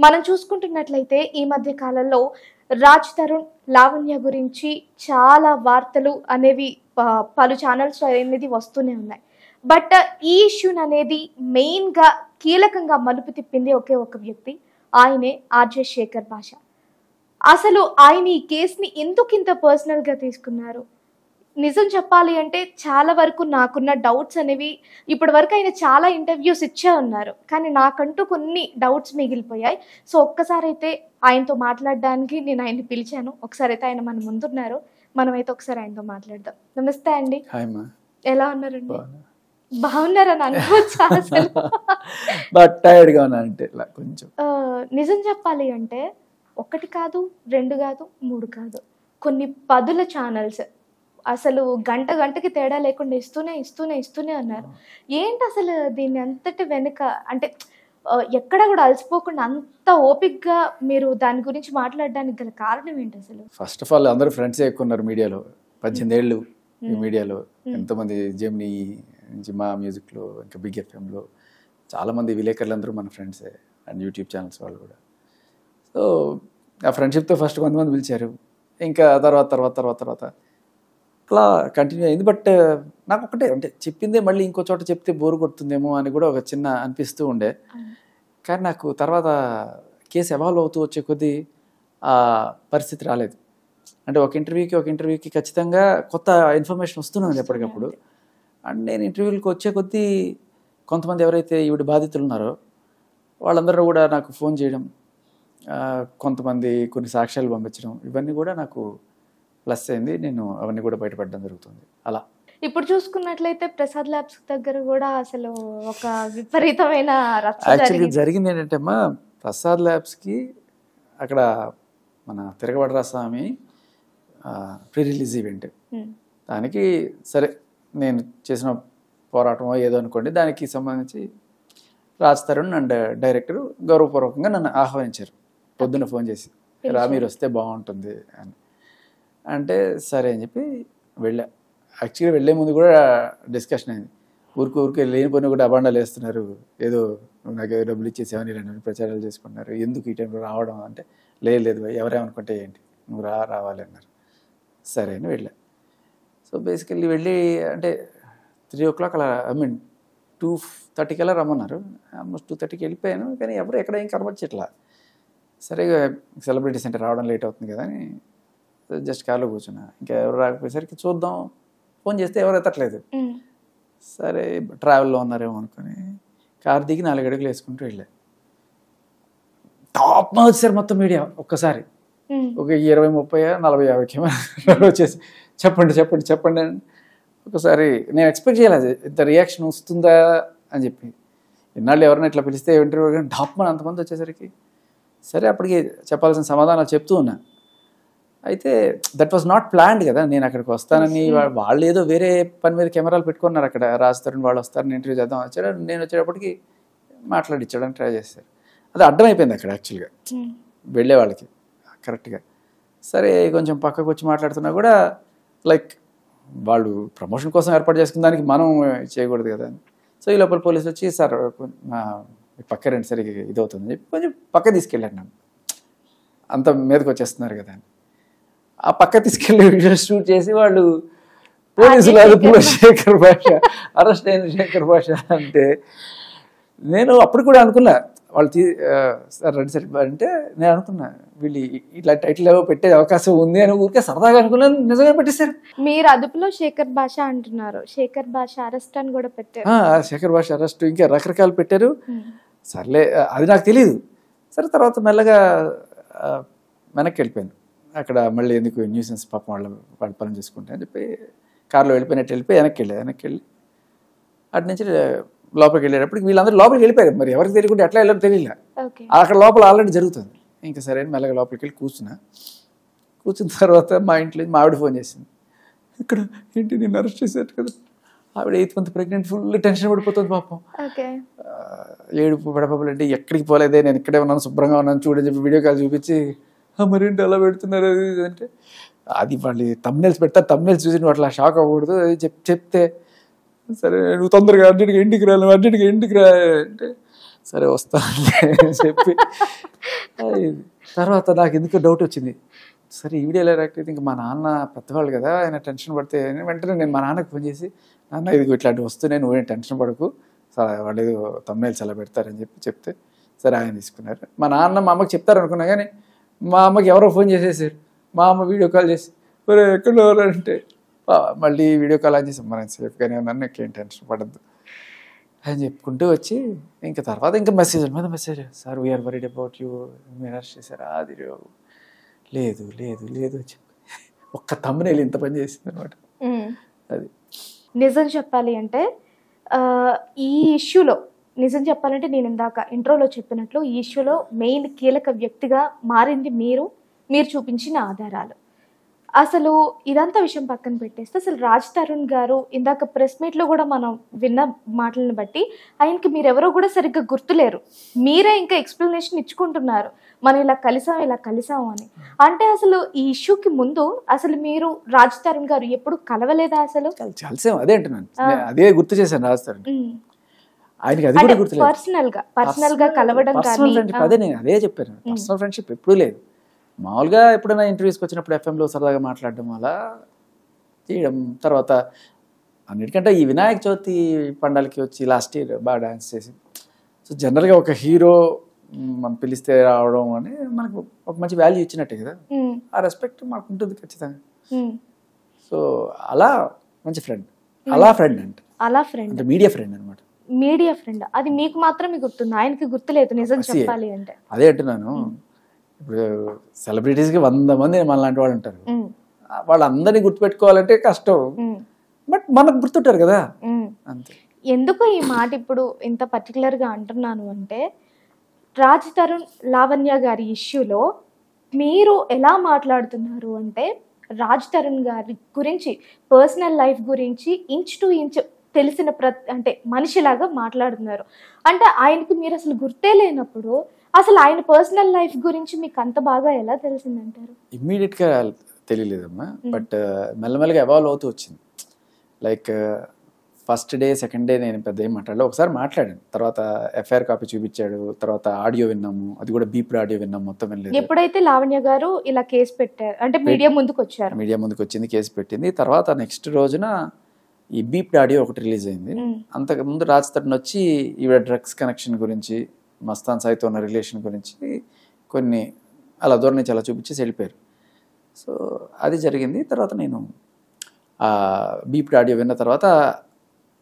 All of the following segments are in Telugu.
మనం చూసుకుంటున్నట్లయితే ఈ మధ్య కాలంలో రాజ్ తరుణ్ లావణ్య గురించి చాలా వార్తలు అనేవి పలు ఛానల్స్ అనేది వస్తూనే ఉన్నాయి. బట్ ఈ ఇష్యూన్ అనేది మెయిన్గా కీలకంగా మలుపు తిప్పింది ఒకే ఒక వ్యక్తి, ఆయనే ఆర్జే శేఖర్ భాష. అసలు ఆయన ఈ కేసుని ఎందుకు ఇంత పర్సనల్గా తీసుకున్నారు? నిజం చెప్పాలి అంటే చాలా వరకు నాకున్న డౌట్స్ అనేవి, ఇప్పటి వరకు ఆయన చాలా ఇంటర్వ్యూస్ ఇచ్చే ఉన్నారు, కానీ నాకంటూ కొన్ని డౌట్స్ మిగిలిపోయాయి. సో ఒక్కసారి అయితే ఆయనతో మాట్లాడడానికి నేను ఆయన్ని పిలిచాను. ఒకసారి అయితే ఆయన మన ముందున్నారు, మనమైతే ఒకసారి ఆయనతో మాట్లాడదాం. నమస్తే అండి. ఎలా ఉన్నారండి? బాగున్నారని అనుకోవచ్చా? అసలు నిజం చెప్పాలి అంటే ఒకటి కాదు, రెండు కాదు, మూడు కాదు, కొన్ని పదుల ఛానల్స్ అసలు గంటకి తేడా లేకుండా ఇస్తూనే ఉన్నారు. ఏంటి అసలు దీన్ని అంతటి వెనుక, అంటే ఎక్కడ కూడా అలసిపోకుండా అంత ఓపిక్గా మీరు దాని గురించి మాట్లాడడానికి గల కారణం ఏంటి అసలు? ఫస్ట్ ఆఫ్ ఆల్ అందరూ ఫ్రెండ్స్ ఎక్కువ ఉన్నారు మీడియాలో. 18 ఏళ్ళు ఈ మీడియాలో ఎంతోమంది, జెమినీ నుంచి మా మ్యూజిక్లో, ఇంకా బిగ్ ఎఫ్ఎంలో చాలామంది విలేకరులు అందరూ మన ఫ్రెండ్సే, అండ్ యూట్యూబ్ ఛానల్స్ వాళ్ళు కూడా. సో ఆ ఫ్రెండ్షిప్తో ఫస్ట్ కొంతమంది పిలిచారు, ఇంకా తర్వాత అట్లా కంటిన్యూ అయింది. బట్ నాకు ఒకటే, అంటే చెప్పిందే మళ్ళీ ఇంకో చోట చెప్తే బోరు కొడుతుందేమో అని కూడా ఒక చిన్న అనిపిస్తూ ఉండే. కానీ నాకు తర్వాత కేసు ఎవాల్వ్ అవుతూ వచ్చే కొద్దీ ఆ పరిస్థితి రాలేదు. అంటే ఒక ఇంటర్వ్యూకి ఖచ్చితంగా కొత్త ఇన్ఫర్మేషన్ వస్తున్నది ఎప్పటికప్పుడు. అండ్ నేను ఇంటర్వ్యూలకు వచ్చే కొద్దీ కొంతమంది ఎవరైతే ఈవిడ బాధితులు ఉన్నారో వాళ్ళందరూ కూడా నాకు ఫోన్ చేయడం, కొంతమంది కొన్ని సాక్ష్యాలు పంపించడం, ఇవన్నీ కూడా నాకు ప్లస్ అయింది. నేను అవన్నీ కూడా బయటపడడం జరుగుతుంది. అలా ఇప్పుడు చూసుకున్నట్లయితే ప్రసాద్ ల్యాబ్స్ దగ్గర కూడా అసలు ఒక విపరీతమైన యాక్చువల్గా జరిగింది ఏంటంటే అమ్మా, ప్రసాద్ ల్యాబ్స్కి అక్కడ మన తిరగబడరా స్వామి ప్రీ రిలీజ్ ఈవెంట్, దానికి సరే నేను చేసిన పోరాటమో ఏదో అనుకోండి, దానికి సంబంధించి రాజ్ తరుణ్ అండ్ డైరెక్టర్ గౌరవపూర్వకంగా నన్ను ఆహ్వానించారు. పొద్దున్న ఫోన్ చేసి, రా మీరు వస్తే బాగుంటుంది అని అంటే సరే అని చెప్పి వెళ్ళా. యాక్చువల్గా వెళ్ళే ముందు కూడా డిస్కషన్ అయింది. ఊరికే లేనిపోయినా కూడా అబాండాలు వేస్తున్నారు, ఏదో నాకు ఏదో డబ్బులు ఇచ్చేసేవని ఇలాంటి ప్రచారాలు చేసుకుంటున్నారు, ఎందుకు ఈ టైంలో రావడం అంటే, లేదు ఎవరేమనుకుంటే ఏంటి, నువ్వు రావాలి అన్నారు. సరే అని వెళ్ళా. సో బేసికల్లీ వెళ్ళి అంటే 3 o'clock అలా, 2:30 అలా రమ్మన్నారు. ఆల్మోస్ట్ 2:30కి వెళ్ళిపోయాను, కానీ ఎవరు ఎక్కడ ఏం కనబడిచట్లా. సరే సెలబ్రిటీస్ అంటే రావడం లేట్ అవుతుంది కదా అని జస్ట్ కార్లో కూర్చున్నా. ఇంకా ఎవరు రాకపోయేసరికి చూద్దాం, ఫోన్ చేస్తే ఎవరు ఎత్తట్లేదు. సరే ట్రావెల్లో ఉన్నారేమో అనుకుని కార్ దిగి 4 అడుగులు వేసుకుంటూ వెళ్ళా. టాప్ మా వచ్చారు మొత్తం మీడియా ఒక్కసారి, ఒక 20, 30, 40, 50 కెమెరా వచ్చేసి చెప్పండి అని. ఒకసారి నేను ఎక్స్పెక్ట్ చేయలేదు ఇంత రియాక్షన్ వస్తుందా అని చెప్పి. ఇన్నాళ్ళు ఎవరైనా ఇట్లా పిలిస్తే ఇంటర్వ్యూ కానీ టాప్ అంతమంది వచ్చేసరికి సరే అప్పటికి చెప్పాల్సిన సమాధానాలు చెప్తూ ఉన్నా. అయితే దట్ వాజ్ నాట్ ప్లాన్డ్ కదా, నేను అక్కడికి వస్తానని. వాళ్ళు ఏదో వేరే పని మీద కెమెరాలు పెట్టుకున్నారు అక్కడ, రాజ్ తరుణ్ వాళ్ళు వస్తారని ఇంటర్వ్యూ చేద్దాం వచ్చాడు. నేను వచ్చేటప్పటికి మాట్లాడిచ్చడానికి ట్రై చేశారు. అది అర్థమైపోయింది అక్కడ యాక్చువల్గా వెళ్ళే వాళ్ళకి కరెక్ట్గా. సరే కొంచెం పక్కకు వచ్చి మాట్లాడుతున్నా కూడా లైక్ వాళ్ళు ప్రమోషన్ కోసం ఏర్పాటు చేసుకున్న దానికి మనం చేయకూడదు కదా అని. సో ఈ లోపల పోలీసులు వచ్చి, సార్ పక్క రండి సరిగ్గా ఇది అవుతుంది చెప్పి కొంచెం పక్క తీసుకెళ్ళాను. నన్ను అంత మీదకి వచ్చేస్తున్నారు కదా అని ఆ పక్క తీసుకెళ్ళి వీడియో షూట్ చేసి వాళ్ళు పోలీసులు అదుపులో శేఖర్ భాష, అరెస్ట్ అయిన శేఖర్ భాష అంటే, నేను అప్పుడు కూడా అనుకున్నా వాళ్ళు సార్ రండి సార్ అంటే, నేను అనుకున్నా వీళ్ళు ఇట్లా టైటిల్ ఏవో పెట్టే అవకాశం ఉంది అని ఊరికే సరదాగా అనుకున్నాను. నిజంగా పెట్టేశారు. మీరు అదుపులో శేఖర్ భాష అంటున్నారు, శేఖర్ భాష అరెస్ట్ అని కూడా పెట్టారు. శేఖర్ భాష అరెస్ట్ ఇంకా రకరకాలు పెట్టారు. సర్లే అది నాకు తెలియదు. సరే తర్వాత మెల్లగా వెనక్కి వెళ్ళిపోయాను. అక్కడ మళ్ళీ ఎందుకు న్యూసెన్స్ పాపం వాళ్ళ పని చేసుకుంటా అని చెప్పి కార్లో వెళ్ళిపోయి వెనక్కి వెళ్ళి అటు నుంచి లోపలికి వెళ్ళేటప్పటికి వీళ్ళందరూ లోపలికి వెళ్ళిపోయారు. మరి ఎవరికి తెలియకుండా ఎట్లా వెళ్ళారో తెలియలే. అక్కడ లోపల ఆల్రెడీ జరుగుతుంది. ఇంకా సరే మెల్లగా లోపలికి వెళ్ళి కూర్చున్న తర్వాత మా ఇంట్లో మా ఆవిడ ఫోన్ చేసింది. ఇక్కడ ఏంటి నేను అరెస్ట్ చేసేట్టు కదా. ఆవిడ 8th month pregnant, full tension పడిపోతుంది పాపం. ఏడుపు పడపలు అంటే ఎక్కడికి పోలేదే, నేను ఇక్కడే ఉన్నాను, శుభ్రంగా ఉన్నాను చూడని చెప్పి వీడియో కాల్ చూపించి, మరేంటి అలా పెడుతున్నారు అది అంటే, అది వాళ్ళు తమ్నెల్స్ పెడతారు, తమ్నెల్స్ చూసి నువ్వు అట్లా షాక్ అవ్వకూడదు అది చెప్తే, సరే నువ్వు తొందరగా అర్జెంట్గా ఇంటికి రా అంటే, సరే వస్తాను అని చెప్పి తర్వాత నాకు ఎందుకో డౌట్ వచ్చింది, సరే ఈవిడ ఎలా రియాక్ట్ అయితే ఇంకా మా నాన్న పెద్దవాళ్ళు కదా, ఆయన టెన్షన్ పడితే వెంటనే నేను మా నాన్నకి ఫోన్ చేసి, నాన్న ఇది ఇట్లాంటివి వస్తున్నాయి, నువ్వేం టెన్షన్ పడకు, సరే వాళ్ళు ఏదో తమ్ముళ్ళు అలా పెడతారని చెప్తే సరే ఆయన తీసుకున్నారు. మా నాన్న మా అమ్మకి చెప్తారు అనుకున్నా, కానీ మా అమ్మకి ఎవరో ఫోన్ చేసేసారు. మా అమ్మ వీడియో కాల్ చేసి ఎక్కడో అంటే మళ్ళీ వీడియో కాల్ అని చేసి మనం సేఫ్గానే ఉన్నాను, నాకేం టెన్షన్ పడద్దు అని చెప్పుకుంటూ వచ్చి ఇంకా తర్వాత ఇంకా మెసేజ్ మీద message, sir we're worried about you, మీరు అరెస్ట్ చేశారా, అది లేదు లేదు లేదు అని చెప్పి ఒక్క తమ్మునేళ్ళు ఇంత పని చేసింది అనమాట. అది నిజం చెప్పాలి అంటే ఈ ఇష్యూలో నిజం చెప్పాలంటే నేను ఇందాక ఇంట్రోలో చెప్పినట్లు ఈ ఇష్యూలో మెయిన్ కీలక వ్యక్తిగా మారింది మీరు చూపించిన ఆధారాలు. అసలు ఇదంతా విషయం పక్కన పెట్టేస్తే అసలు రాజ్ తరుణ్ గారు ఇందాక ప్రెస్ మీట్లో కూడా మనం విన్న మాటలను బట్టి ఆయనకి మీరెవరో కూడా సరిగ్గా గుర్తులేరు, మీరే ఇంకా ఎక్స్ప్లెనేషన్ ఇచ్చుకుంటున్నారు మనం ఇలా కలిసాము అని. అంటే అసలు ఈ ఇష్యూకి ముందు అసలు మీరు రాజ్ తరుణ్ గారు ఎప్పుడు కలవలేదా? అసలు కలిసాం, అదే అంటున్నాను, అదే గుర్తు చేశాను రాజ్ తరుణ్. ఆయనకి అది కూడా గుర్తులేదు, పర్సనల్ గా కలవడం కానీ. అదే నేను అదే చెప్పాను, పర్సనల్ ఫ్రెండ్షిప్ ఎప్పుడూ లేదు. మామూలుగా ఎప్పుడైనా ఇంటర్వ్యూస్కి వచ్చినప్పుడు ఎఫ్ఎంలో సరదాగా మాట్లాడడం అలా చేయడం. తర్వాత అన్నిటికంటే ఈ వినాయక చవితి పండాలకి వచ్చి లాస్ట్ ఇయర్ బాగా డాన్స్ చేసి, సో జనరల్గా ఒక హీరో మనం పిలిస్తే రావడం అని మనకు ఒక మంచి వాల్యూ ఇచ్చినట్టే కదా, ఆ రెస్పెక్ట్ మనకు ఉంటుంది ఖచ్చితంగా. సో అలా మంచి ఫ్రెండ్, అలా ఫ్రెండ్ అంటే మీడియా ఫ్రెండ్ అనమాట. మీడియా ఫ్రెండ్, అది మీకు మాత్రమే గుర్తుంది, ఆయనకి గుర్తులేదు నిజం చెప్పాలి అంటే. అదే అంటున్నాను, ఇప్పుడు సెలబ్రిటీస్కి 100 మంది మనలాంటి వాళ్ళు ఉంటారు, వాళ్ళందరినీ గుర్తుపెట్టుకోవాలంటే కష్టం, బట్ మనకు గుర్తుంటారు కదా అంతే. ఎందుకు ఈ మాట ఇప్పుడు ఇంత పర్టికులర్గా అంటున్నాను అంటే, రాజ్ తరుణ్ లావణ్య గారి ఇష్యూలో మీరు ఎలా మాట్లాడుతున్నారు అంటే, రాజ్ తరుణ్ గారి గురించి పర్సనల్ లైఫ్ గురించి ఇంచ్ టు ఇంచ్ తెలిసిన అంటే మనిషిలాగా మాట్లాడుతున్నారు. అంటే ఆయనకి మీరు అసలు గుర్తే లేనప్పుడు అసలు ఆయన పర్సనల్ లైఫ్ గురించి మీకు అంత బాగా ఎలా తెలిసిందంటారు? ఇమ్మీడియట్గా తెలియలేదమ్మా, బట్ మెల్లమెల్లగా ఎవాల్వ్ అవుతూ వచ్చింది. Like first day second day నేను పెద్ద ఏం మాట్లాడలేదు, ఒకసారి మాట్లాడాను, తర్వాత ఎఫ్ఐఆర్ కాపీ చూపించాడు, తర్వాత ఆడియో విన్నాము, అది కూడా బీప్డ్ ఆడియో విన్నాము, మొత్తం వినలేదు. ఎప్పుడైతే లావణ్య గారు ఇలా కేసు పెట్టారు అంటే మీడియా ముందుకు వచ్చారు, మీడియా ముందుకు వచ్చింది, కేసు పెట్టింది, తర్వాత నెక్స్ట్ రోజున ఈ బీప్డ్ ఆడియో ఒకటి రిలీజ్ అయింది. అంతకుముందు రాజ్ తరుణ్ వచ్చి ఈవిడ డ్రగ్స్ కనెక్షన్ గురించి, మస్తాన్ సాయితో ఉన్న రిలేషన్ గురించి కొన్ని అలా దూరం నుంచి అలా చూపించేసి వెళ్ళిపోయారు. సో అది జరిగింది. తర్వాత నేను బీప్డ్ ఆడియో విన్న తర్వాత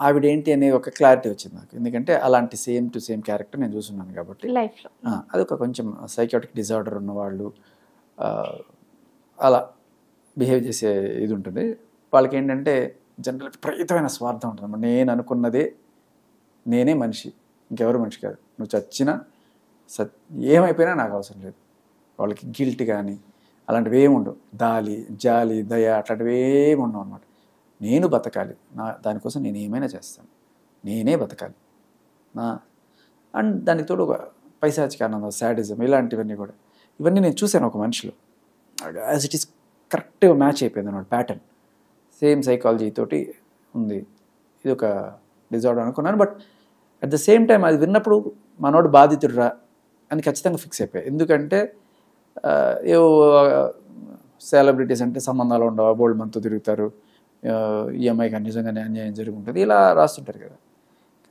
ఆవిడ ఏంటి అనే ఒక క్లారిటీ వచ్చింది నాకు, ఎందుకంటే అలాంటి సేమ్ టు సేమ్ క్యారెక్టర్ నేను చూస్తున్నాను కాబట్టి లైఫ్లో. అది ఒక కొంచెం సైకాటిక్ డిజార్డర్ ఉన్నవాళ్ళు అలా బిహేవ్ చేసే ఇది ఉంటుంది. వాళ్ళకి ఏంటంటే జనరల్ విపరీతమైన స్వార్థం ఉంటుంది. నేను అనుకున్నదే, నేనే మనిషి, ఇంకెవరు మనిషి కాదు, నువ్వు చచ్చినా ఏమైపోయినా నాకు అవసరం లేదు. వాళ్ళకి గిల్ట్ కానీ అలాంటివి ఏమి ఉండవు, జాలి దయ అట్లాంటివి ఏమి ఉండవు అనమాట. నేను బతకాలి, దానికోసం నేను ఏమైనా చేస్తాను, నేనే బతకాలి అండ్ దానికి తోడు ఒక పైశాచిక ఆనందం, శాడిజం, ఇలాంటివన్నీ కూడా, ఇవన్నీ నేను చూశాను ఒక మనిషిలో. యాజ్ ఇట్ ఈస్ కరెక్ట్గా మ్యాచ్ అయిపోయింది అన్నమాట, ప్యాటర్న్ సేమ్ సైకాలజీ తోటి ఉంది. ఇది ఒక డిజార్డర్ అనుకున్నాను. But at the same time అది విన్నప్పుడు మనోడు బాధితుడురా అని ఖచ్చితంగా ఫిక్స్ అయిపోయాయి. ఎందుకంటే ఏవో సెలబ్రిటీస్ అంటే సంబంధాలు ఉండవు, బోల్డ్ మనతో తిరుగుతారు, ఈ అమ్మాయికి నిజంగానే అన్యాయం జరిగి ఉంటుంది, ఇలా రాస్తుంటారు కదా.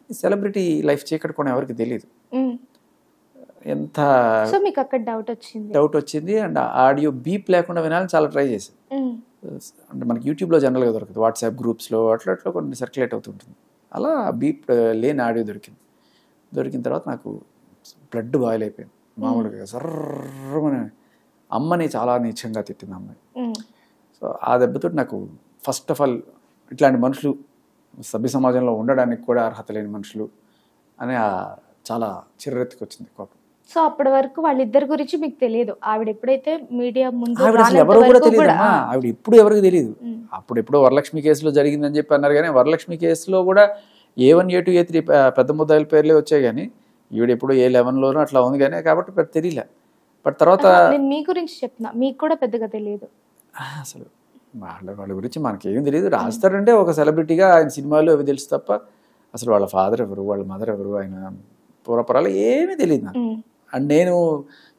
సెలబ్రిటీ లైఫ్ చీకట్టుకోవడం ఎవరికి తెలియదు. ఎంత మీకు అక్కడ డౌట్ వచ్చింది. అండ్ ఆడియో బీప్ లేకుండా వినాలని చాలా ట్రై చేశాను. అంటే మనకి యూట్యూబ్లో జనరల్గా దొరుకుతుంది, వాట్సాప్ గ్రూప్స్లో అట్లా కొన్ని సర్క్యులేట్ అవుతుంటుంది. అలా బీప్ లేని ఆడియో దొరికిన తర్వాత నాకు బ్లడ్ బాయిల్ అయిపోయింది మామూలుగా. సర్రమని అమ్మని చాలా నీచంగా తిట్టింది అమ్మాయి. సో ఆ దెబ్బతో నాకు ఫస్ట్ ఆఫ్ ఆల్ ఇట్లాంటి మనుషులు సభ్య సమాజంలో ఉండడానికి కూడా అర్హత లేని మనుషులు అని చాలా చిర్రెత్తుకు వచ్చింది కోపం. సో అప్పటి వరకు వాళ్ళిద్దరి గురించి మీకు తెలియదు, ఆవిడ ఎప్పుడైతే మీడియా ముందు ఎవరు కూడా తెలియదు, ఆవిడ ఇప్పుడు ఎవరికి తెలియదు. అప్పుడు ఎప్పుడో వరలక్ష్మి కేసులో జరిగిందని చెప్పి అన్నారు, కానీ వరలక్ష్మి కేసులో కూడా A1 A2 A3 పెద్ద ముద్దాయిల పేర్లే వచ్చాయి, కానీ ఈవిడ ఎప్పుడు A11లోనూ అట్లా ఉంది, కానీ కాబట్టి పెద్ద తెలియలే. బట్ తర్వాత మీ గురించి చెప్తున్నా, మీకు కూడా పెద్దగా తెలియదు అసలు. వాళ్ళ గురించి మనకేం తెలియదు. రాజ్ తరుణ్ అంటే ఒక సెలబ్రిటీగా ఆయన సినిమాలు అవి తెలుసు తప్ప అసలు వాళ్ళ ఫాదర్ ఎవరు, వాళ్ళ మదర్ ఎవరు, ఆయన పూర్వపురాలు ఏమీ తెలియదు నాకు. అండ్ నేను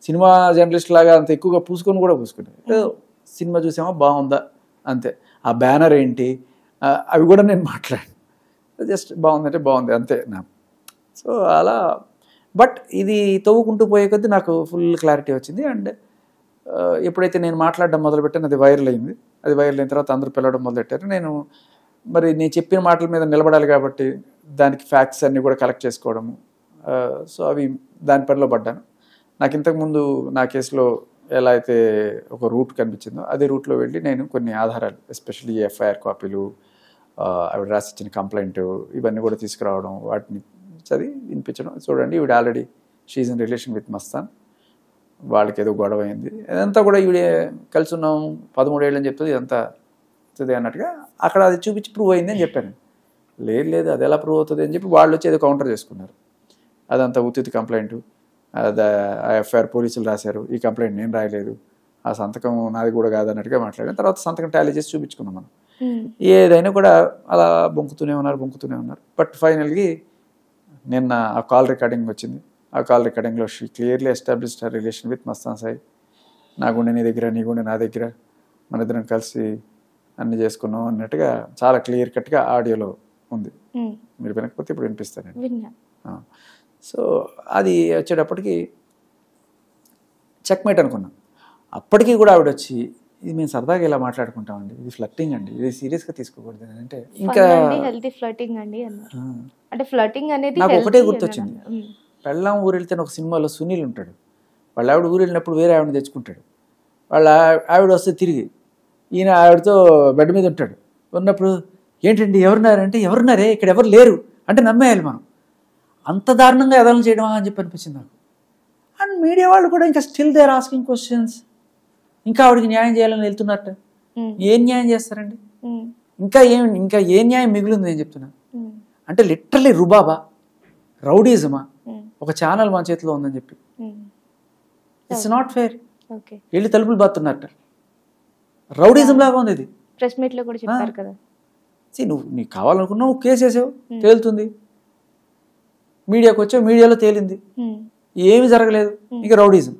సినిమా జర్నలిస్ట్ లాగా అంత ఎక్కువగా పూసుకొని కూడా పూసుకున్నాను. సినిమా చూసామా బాగుందా అంతే. ఆ బ్యానర్ ఏంటి అవి కూడా నేను మాట్లాడాను. జస్ట్ బాగుందంటే బాగుంది అంతే నా. సో అలా బట్ ఇది తవ్వుకుంటూ పోయే కొద్దీ నాకు ఫుల్ క్లారిటీ వచ్చింది. అండ్ ఎప్పుడైతే నేను మాట్లాడడం మొదలుపెట్టాను అది వైరల్ అయింది. అది వైరల్ అయిన తర్వాత అందరూ పిలవడం మొదలెట్టారు. నేను చెప్పిన మాటల మీద నిలబడాలి కాబట్టి దానికి ఫ్యాక్ట్స్ అన్నీ కూడా కలెక్ట్ చేసుకోవడము. సో అవి దాని పనిలో పడ్డాను. నాకు ఇంతకుముందు నా కేసులో ఎలా అయితే ఒక రూట్ కనిపించిందో అదే రూట్లో వెళ్ళి నేను కొన్ని ఆధారాలు, ఎస్పెషల్లీ ఎఫ్ఐఆర్ కాపీలు, ఆవిడ రాసిచ్చిన కంప్లైంట్, ఇవన్నీ కూడా తీసుకురావడం, వాటిని చదివి వినిపించడం. చూడండి ఈవిడ already she in relation with Mastan, వాళ్ళకి ఏదో గొడవ అయింది, ఇదంతా కూడా ఈవిడే కలిసి ఉన్నాం 13 ఏళ్ళు అని చెప్తుంది, ఇదంతా అవుతుంది అన్నట్టుగా అక్కడ అది చూపించి ప్రూవ్ అయింది అని చెప్పాను. లేదు అది ఎలా ప్రూవ్ అవుతుంది అని చెప్పి వాళ్ళు వచ్చి ఏదో కౌంటర్ చేసుకున్నారు. అదంతా ఉత్తితి కంప్లైంట్, ఆ ఎఫ్ఐఆర్ పోలీసులు రాశారు, ఈ కంప్లైంట్ నేను రాయలేదు, ఆ సంతకం నాది కూడా కాదన్నట్టుగా మాట్లాడాను. తర్వాత సంతకం టాలీ చేసి చూపించుకున్నాం మనం. ఏదైనా కూడా అలా బొంకుతూనే ఉన్నారు. బట్ ఫైనల్గా నిన్న ఆ కాల్ రికార్డింగ్ వచ్చింది. ఆ కాల్ రికార్డింగ్లో she clearly established her relation with Mastan Sai. నా గుండె నీ దగ్గర, నీ గుండె నా దగ్గర, మన ఇద్దరం కలిసి అన్ని చేసుకున్నాం అన్నట్టుగా చాలా క్లియర్ కట్గా ఆడియోలో ఉంది. మీరు వినకపోతే ఇప్పుడు వినిపిస్తానండి. సో అది వచ్చేటప్పటికి చెక్మేట్ అనుకున్నాం. అప్పటికీ కూడా ఆవిడ వచ్చి ఇది మేము సరదాగా ఇలా మాట్లాడుకుంటామండి, ఇది ఫ్లర్టింగ్ అండి, ఇది సీరియస్గా తీసుకోకూడదు అంటే ఇంకా హెల్తీ ఫ్లర్టింగ్ అండి అంటే ఫ్లర్టింగ్ అనేది నాకు ఒకటే గుర్తొచ్చింది. పెళ్ళాం ఊరు వెళ్తే ఒక సినిమాలో సునీల్ ఉంటాడు, వాళ్ళ ఆవిడ ఊరు వెళ్ళినప్పుడు వేరే ఆవిడని తెచ్చుకుంటాడు. వాళ్ళ ఆవిడ వస్తే తిరిగి ఈయన ఆవిడతో బెడ్ మీద ఉంటాడు. ఉన్నప్పుడు ఏంటండి ఎవరున్నారంటే ఎవరున్నారే ఇక్కడ ఎవరు లేరు అంటే నమ్మేయాలి మనం. అంత దారుణంగా ఎదలను చేయడమా అని చెప్పి అనిపించింది నాకు. అండ్ మీడియా వాళ్ళు కూడా ఇంకా still they are asking questions. ఇంకా ఆవిడకి న్యాయం చేయాలని వెళ్తున్నట్ట. ఏం న్యాయం చేస్తారండి? ఇంకా ఏ న్యాయం మిగిలింది నేను చెప్తున్నా. అంటే లిటరలీ రుబాబా, రౌడీజమా, ఒక ఛానల్ మన చేతిలో ఉందని చెప్పి. It's not fair. వెళ్ళి తలుపులు బాతున్నట్ట, రౌడీజం లాగా ఉంది ఇది. ప్రెస్ మీట్ లో కూడా చెప్పారు కదా, నువ్వు నీకు కావాలనుకున్నావు కేసు వేసావు, తేలుతుంది. మీడియాకి వచ్చావు, మీడియాలో తేలింది, ఏమి జరగలేదు, ఇక రౌడీజం.